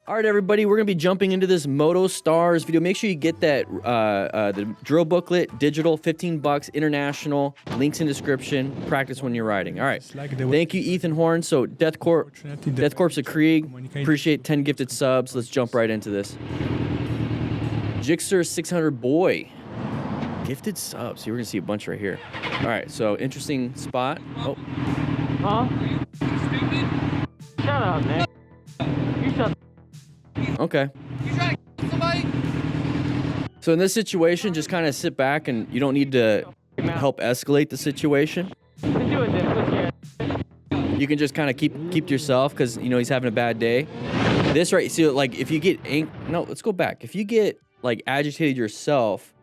All right, everybody, we're going to be jumping into this Moto Stars video. Make sure you get that the drill booklet, digital, 15 bucks, international, links in description. Practice when you're riding. All right. Thank you, Ethan Horn. So Death Corp's a Krieg. Appreciate 10 gifted subs. Let's jump right into this. Jixer 600 boy. Gifted subs. So we're going to see a bunch right here. All right, so interesting spot. Oh. Huh? Stupid? Shut up, man. You shut up. Okay. You trying to kill somebody? So in this situation, just kind of sit back and you don't need to help escalate the situation. You can just kind of keep to yourself because, you know, he's having a bad day. This right, see, like if you get, let's go back. If you get like agitated yourself,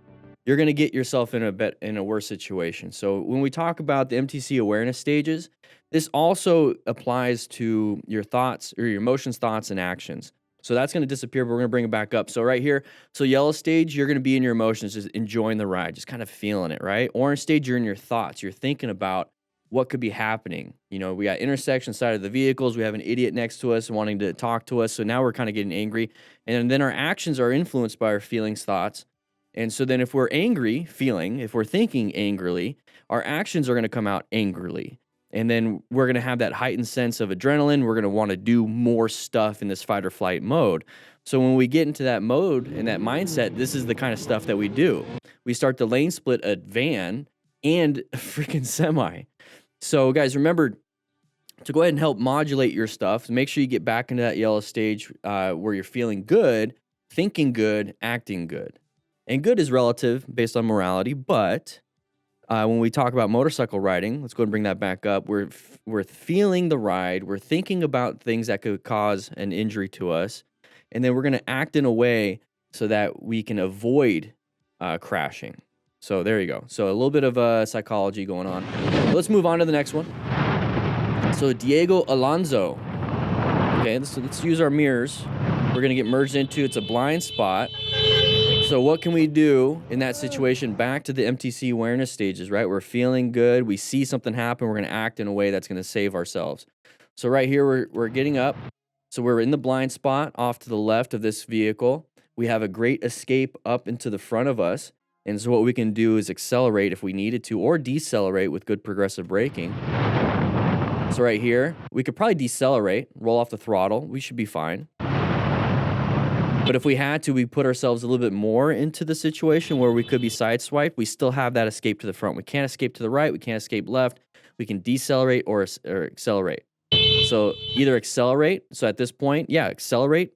you're going to get yourself in a worse situation. So when we talk about the MTC awareness stages, this also applies to your thoughts or your emotions, thoughts, and actions. So that's going to disappear, but we're going to bring it back up. So right here, so yellow stage, you're going to be in your emotions, just enjoying the ride, just kind of feeling it, right? Orange stage, you're in your thoughts. You're thinking about what could be happening. You know, we got intersection side of the vehicles. We have an idiot next to us wanting to talk to us. So now we're kind of getting angry. And then our actions are influenced by our feelings, thoughts. And so then if we're angry, if we're thinking angrily, our actions are going to come out angrily. And then we're going to have that heightened sense of adrenaline. We're going to want to do more stuff in this fight or flight mode. So when we get into that mode and that mindset, this is the kind of stuff that we do. We start to lane split a van and a freaking semi. So guys, remember to go ahead and help modulate your stuff. Make sure you get back into that yellow stage where you're feeling good, thinking good, acting good. And good is relative based on morality, but when we talk about motorcycle riding, let's go and bring that back up. We're feeling the ride. We're thinking about things that could cause an injury to us. And then we're going to act in a way so that we can avoid crashing. So there you go. So a little bit of psychology going on. Let's move on to the next one. So Diego Alonso. Okay, let's use our mirrors. We're going to get merged into, it's a blind spot. So what can we do in that situation? Back to the MTC awareness stages, right? We're feeling good. We see something happen. We're going to act in a way that's going to save ourselves. So right here, we're getting up. So we're in the blind spot off to the left of this vehicle. We have a great escape up into the front of us. And so what we can do is accelerate if we needed to, or decelerate with good progressive braking. So right here, we could probably decelerate, roll off the throttle. We should be fine. But if we had to, we put ourselves a little bit more into the situation where we could be sideswiped. We still have that escape to the front. We can't escape to the right. We can't escape left. We can decelerate or accelerate. So either accelerate. So at this point, yeah, accelerate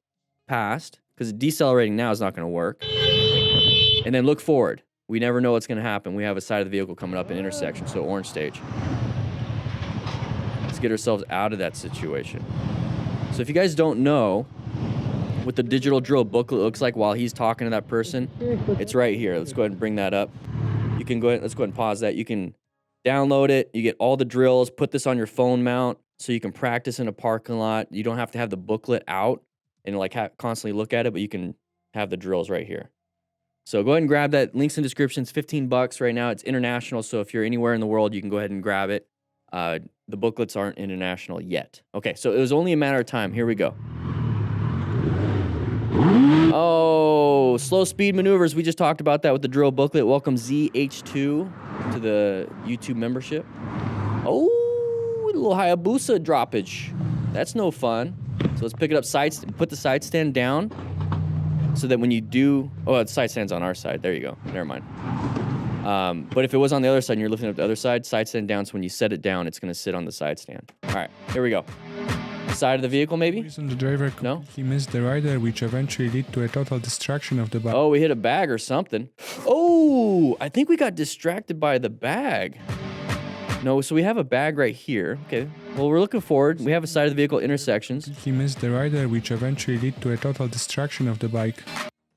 past, because decelerating now is not going to work. And then look forward. We never know what's going to happen. We have a side of the vehicle coming up in intersection, so orange stage. Let's get ourselves out of that situation. So if you guys don't know what the digital drill booklet looks like while he's talking to that person, it's right here. Let's go ahead and bring that up. You can go ahead, let's go ahead and pause that. You can download it. You get all the drills, put this on your phone mount so you can practice in a parking lot. You don't have to have the booklet out and like constantly look at it, but you can have the drills right here. So go ahead and grab that. Links in description. It's 15 bucks right now. It's international, so if you're anywhere in the world, you can go ahead and grab it. The booklets aren't international yet. Okay, so it was only a matter of time. Here we go. Oh, slow speed maneuvers. We just talked about that with the drill booklet. Welcome ZH2 to the YouTube membership. Oh, a little Hayabusa droppage. That's no fun. So let's pick it up, put the side stand down so that when you do, oh, the side stand's on our side. There you go. Never mind. But if it was on the other side and you're lifting up the other side stand down. So when you set it down, it's going to sit on the side stand. All right, here we go. Side of the vehicle, maybe? The driver completely missed the rider, which eventually led to a total destruction of the bike. Oh, we hit a bag or something. Oh, I think we got distracted by the bag. No, so we have a bag right here. Okay, well, we're looking forward. We have a side of the vehicle intersections. He missed the rider, which eventually led to a total destruction of the bike.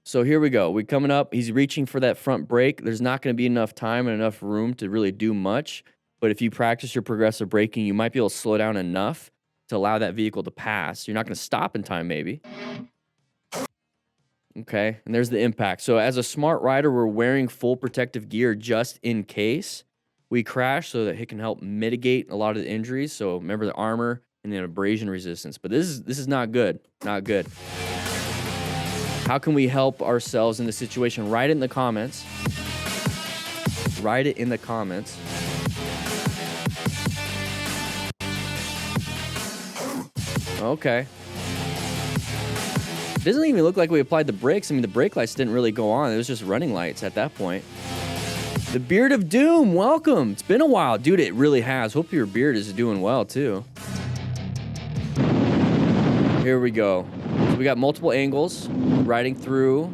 So here we go. We're coming up. He's reaching for that front brake. There's not going to be enough time and enough room to really do much. But if you practice your progressive braking, you might be able to slow down enough to allow that vehicle to pass. You're not going to stop in time, maybe. Okay, and there's the impact. So as a smart rider, we're wearing full protective gear just in case we crash so that it can help mitigate a lot of the injuries. So remember the armor and then abrasion resistance. But this is not good. Not good. How can we help ourselves in the situation? Write it in the comments. Write it in the comments. Okay. It doesn't even look like we applied the brakes. I mean, the brake lights didn't really go on. It was just running lights at that point. The Beard of Doom, welcome. It's been a while. Dude, it really has. Hope your beard is doing well, too. Here we go. So we got multiple angles. Riding through.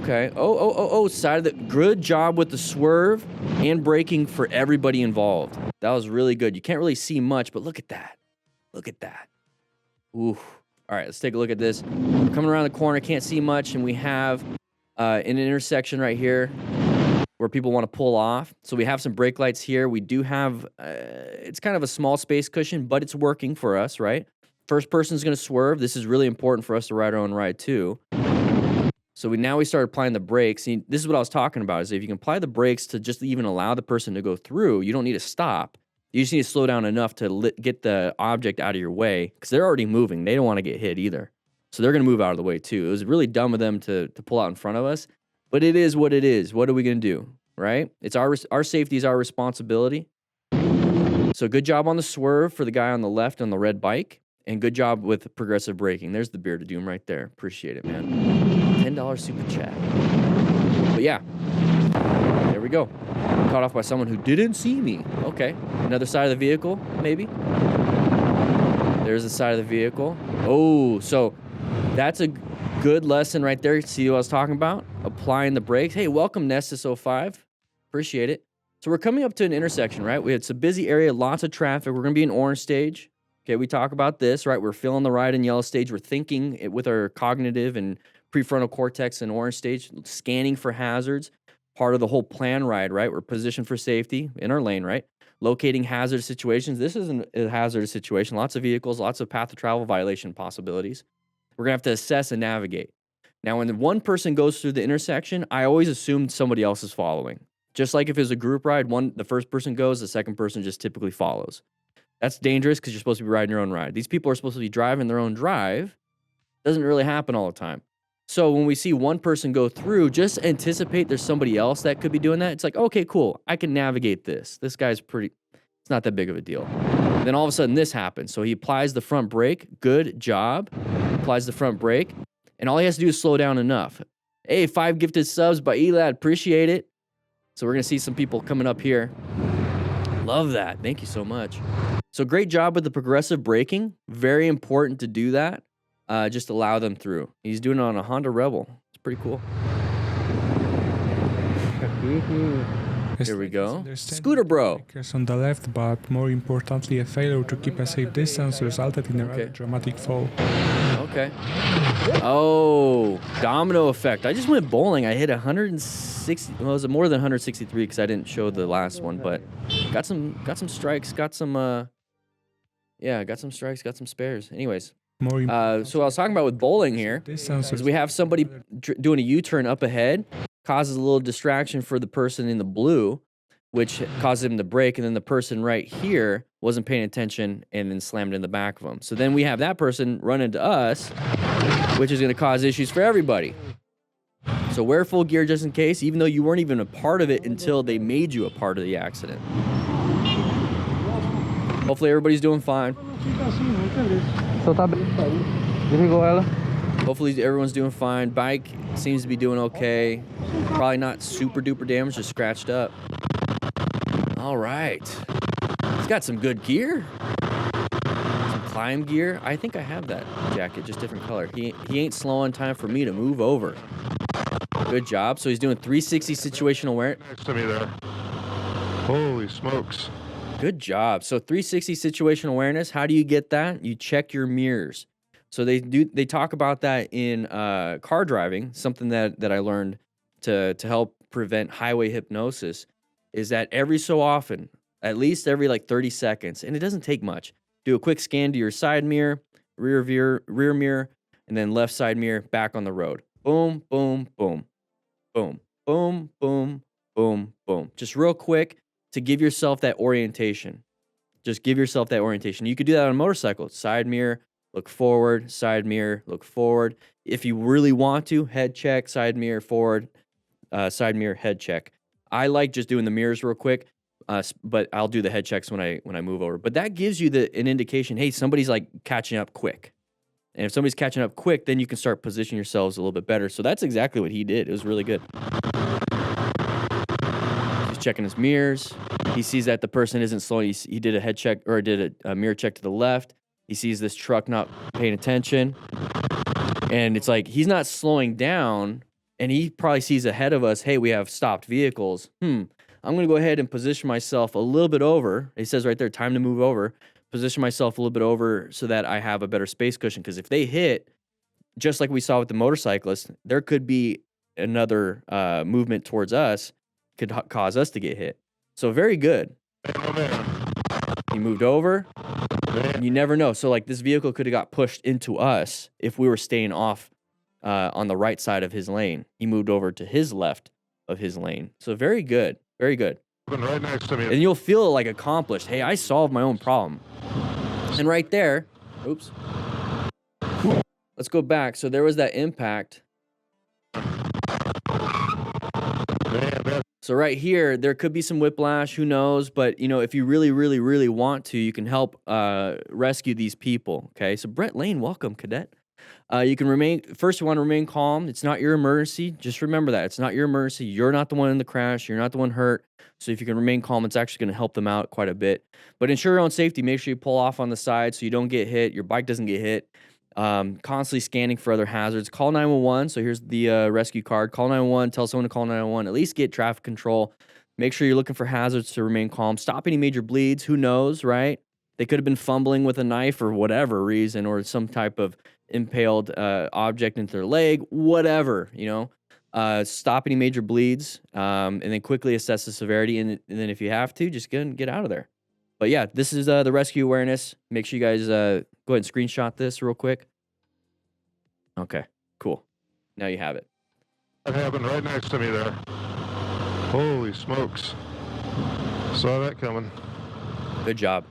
Okay. Oh, side of the... Good job with the swerve and braking for everybody involved. That was really good. You can't really see much, but look at that. Look at that. Ooh. All right, let's take a look at this. We're coming around the corner, can't see much, and we have an intersection right here where people want to pull off. So we have some brake lights here. We do have, it's kind of a small space cushion, but it's working for us, right? First person's going to swerve. This is really important for us to ride our own ride too. So now we start applying the brakes. See, this is what I was talking about, is if you can apply the brakes to just even allow the person to go through, you don't need to stop. You just need to slow down enough to get the object out of your way, because they're already moving. They don't want to get hit either. So they're going to move out of the way too. It was really dumb of them to pull out in front of us, but it is what it is. What are we going to do, right? It's our safety is our responsibility. So good job on the swerve for the guy on the left on the red bike, and good job with progressive braking. There's the Beard of Doom right there. Appreciate it, man. $10 super chat. But yeah, there we go. Caught off by someone who didn't see me. Okay, another side of the vehicle, maybe. There's the side of the vehicle. Oh, so that's a good lesson right there. See what I was talking about? Applying the brakes. Hey, welcome, Nestus05. Appreciate it. So we're coming up to an intersection, right? It's a busy area, lots of traffic. We're going to be in orange stage. Okay, we talk about this, right? We're feeling the ride in yellow stage. We're thinking it with our cognitive and prefrontal cortex in orange stage, scanning for hazards. Part of the whole plan ride, right? We're positioned for safety in our lane, right? Locating hazardous situations. This isn't a hazardous situation. Lots of vehicles, lots of path of travel violation possibilities. We're going to have to assess and navigate. Now, when one person goes through the intersection, I always assume somebody else is following. Just like if it's a group ride, the first person goes, the second person just typically follows. That's dangerous because you're supposed to be riding your own ride. These people are supposed to be driving their own drive. Doesn't really happen all the time. So when we see one person go through, just anticipate there's somebody else that could be doing that. It's like, okay, cool. I can navigate this. This guy's it's not that big of a deal. Then all of a sudden this happens. So he applies the front brake. Good job. Applies the front brake. And all he has to do is slow down enough. Hey, 5 gifted subs by Elad. Appreciate it. So we're going to see some people coming up here. Love that. Thank you so much. So great job with the progressive braking. Very important to do that. Just allow them through. He's doing it on a Honda Rebel. It's pretty cool. Here we go. Scooter bro. On the left, but more importantly, a failure to keep a safe distance resulted in a rather dramatic fall. Okay. Oh, domino effect. I just went bowling. I hit 160. Well, it was more than 163 because I didn't show the last one, but got some strikes. Got some got some strikes. Got some spares. Anyways. So what I was talking about with bowling here is we have somebody doing a U-turn up ahead, causes a little distraction for the person in the blue, which causes him to brake, and then the person right here wasn't paying attention and then slammed in the back of him. So then we have that person run into us, which is going to cause issues for everybody. So wear full gear just in case, even though you weren't even a part of it until they made you a part of the accident. Hopefully everybody's doing fine. Hopefully everyone's doing fine. Bike seems to be doing okay. Probably not super duper damaged, just scratched up. All right. He's got some good gear. Some climb gear. I think I have that jacket, just different color. He ain't slowing time for me to move over. Good job. So he's doing 360 situational awareness. Next to me there. Holy smokes. Good job. So 360 situational awareness, how do you get that? You check your mirrors. So they talk about that in car driving, something that I learned to help prevent highway hypnosis, is that every so often, at least every like 30 seconds, and it doesn't take much, do a quick scan to your side mirror, rear mirror, and then left side mirror, back on the road. Boom, boom, boom, boom, boom, boom, boom, boom. Just real quick to give yourself that orientation. Just give yourself that orientation. You could do that on a motorcycle. Side mirror, look forward, side mirror, look forward. If you really want to, head check, side mirror, forward, side mirror, head check. I like just doing the mirrors real quick, but I'll do the head checks when I move over. But that gives you an indication, hey, somebody's like catching up quick. And if somebody's catching up quick, then you can start positioning yourselves a little bit better. So that's exactly what he did. It was really good. He's checking his mirrors. He sees that the person isn't slowing. He did a head check or did a mirror check to the left. He sees this truck not paying attention. And it's like he's not slowing down. And he probably sees ahead of us, hey, we have stopped vehicles. I'm going to go ahead and position myself a little bit over. It says right there, time to move over. Position myself a little bit over so that I have a better space cushion. Because if they hit, just like we saw with the motorcyclist, there could be another movement towards us, could cause us to get hit. So very good. He moved over. And you never know. So like this vehicle could have got pushed into us if we were staying off on the right side of his lane. He moved over to his left of his lane. So very good. Very good. Right next to me. And you'll feel like accomplished. Hey, I solved my own problem. And right there, oops. Let's go back. So there was that impact. So right here, there could be some whiplash. Who knows? But, you know, if you really, really, really want to, you can help rescue these people. Okay. So Brett Lane, welcome, cadet. You can first you want to remain calm. It's not your emergency. Just remember that. It's not your emergency. You're not the one in the crash. You're not the one hurt. So if you can remain calm, it's actually going to help them out quite a bit. But ensure your own safety. Make sure you pull off on the side so you don't get hit. Your bike doesn't get hit. Constantly scanning for other hazards. Call 911. So here's the rescue card. Call 911. Tell someone to call 911. At least get traffic control. Make sure you're looking for hazards to remain calm. Stop any major bleeds. Who knows, right? They could have been fumbling with a knife for whatever reason, or some type of impaled object into their leg, whatever, you know. Stop any major bleeds, and then quickly assess the severity, and then if you have to, just get out of there. But yeah, this is the rescue awareness. Make sure you guys go ahead and screenshot this real quick. Okay, cool. Now you have it. That happened right next to me there. Holy smokes. Saw that coming. Good job.